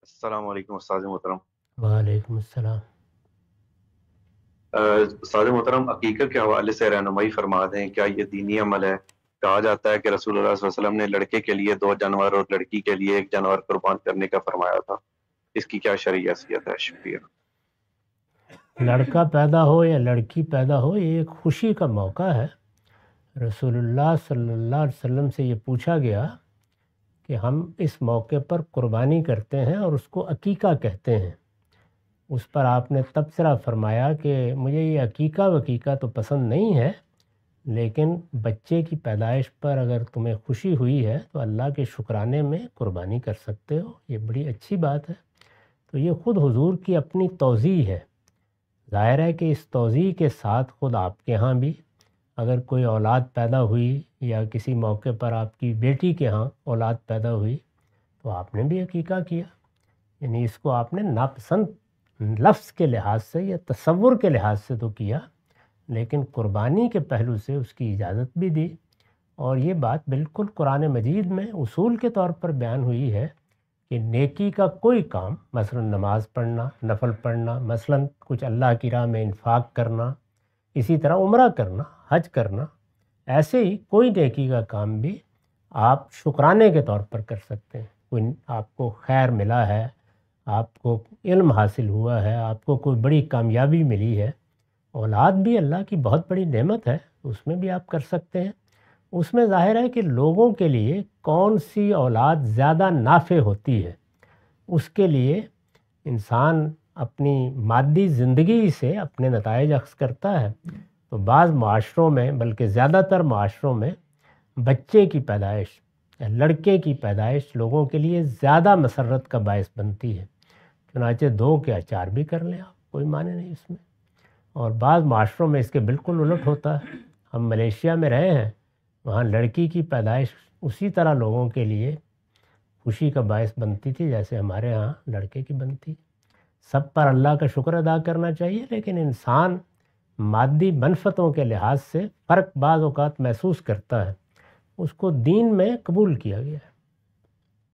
السلام علیکم استاد محترم۔ وعلیکم السلام۔ استاد محترم، عقیقت کے حوالے سے رہنمائی فرما دیں، کیا یہ دینی عمل ہے؟ کہا جاتا ہے کہ رسول اللہ صلی اللہ علیہ وسلم نے لڑکے کے لیے 2 جانور اور لڑکی کے لیے 1 جانور قربان کرنے کا فرمایا تھا، اس کی کیا شرعی حیثیت ہے؟ شکریہ۔ لڑکا پیدا ہو یا لڑکی پیدا ہو، یہ ایک خوشی کا موقع ہے۔ رسول اللہ صلی اللہ علیہ وسلم سے یہ پوچھا گیا کہ ہم اس موقع پر قربانی کرتے ہیں اور اس کو عقیقہ کہتے ہیں۔ اس پر آپ نے تبصرہ فرمایا کہ مجھے یہ عقیقہ وقیقہ تو پسند نہیں ہے، لیکن بچے کی پیدائش پر اگر تمہیں خوشی ہوئی ہے تو اللہ کے شکرانے میں قربانی کر سکتے ہو، یہ بڑی اچھی بات ہے۔ تو یہ خود حضور کی اپنی توضیح ہے۔ ظاہر ہے کہ اس توضیح کے ساتھ خود آپ کے ہاں بھی اگر کوئی اولاد پیدا ہوئی یا کسی موقع پر آپ کی بیٹی کے ہاں اولاد پیدا ہوئی تو آپ نے بھی عقیقہ کیا، یعنی اس کو آپ نے ناپسند لفظ کے لحاظ سے یا تصور کے لحاظ سے تو کیا، لیکن قربانی کے پہلو سے اس کی اجازت بھی دی۔ اور یہ بات بالکل قرآن مجید میں اصول کے طور پر بیان ہوئی ہے کہ نیکی کا کوئی کام، مثلا نماز پڑھنا، نفل پڑھنا، مثلا کچھ اللہ کی راہ میں انفاق کرنا، اسی طرح عمرہ کرنا، حج کرنا، ایسے ہی کوئی نیکی کا کام بھی آپ شکرانے کے طور پر کر سکتے ہیں۔ کوئی آپ کو خیر ملا ہے، آپ کو علم حاصل ہوا ہے، آپ کو کوئی بڑی کامیابی ملی ہے، اولاد بھی اللہ کی بہت بڑی نعمت ہے، اس میں بھی آپ کر سکتے ہیں۔ اس میں ظاہر ہے کہ لوگوں کے لیے کون سی اولاد زیادہ نافع ہوتی ہے، اس کے لیے انسان اپنی مادی زندگی سے اپنے نتائج اخذ کرتا ہے۔ تو بعض معاشروں میں، بلکہ زیادہ تر معاشروں میں، بچے کی پیدائش یا لڑکے کی پیدائش لوگوں کے لیے زیادہ مسرت کا باعث بنتی ہے، چنانچہ 2 کے 4 بھی کر لیں آپ، کوئی معنی نہیں اس میں۔ اور بعض معاشروں میں اس کے بالکل الٹ ہوتا ہے۔ ہم ملیشیا میں رہے ہیں، وہاں لڑکی کی پیدائش اسی طرح لوگوں کے لیے خوشی کا باعث بنتی تھی جیسے ہمارے ہاں لڑکے کی بنتی۔ سب پر اللہ کا شکر ادا کرنا چاہیے، لیکن انسان مادی منفتوں کے لحاظ سے فرق بعض اوقات محسوس کرتا ہے، اس کو دین میں قبول کیا گیا ہے۔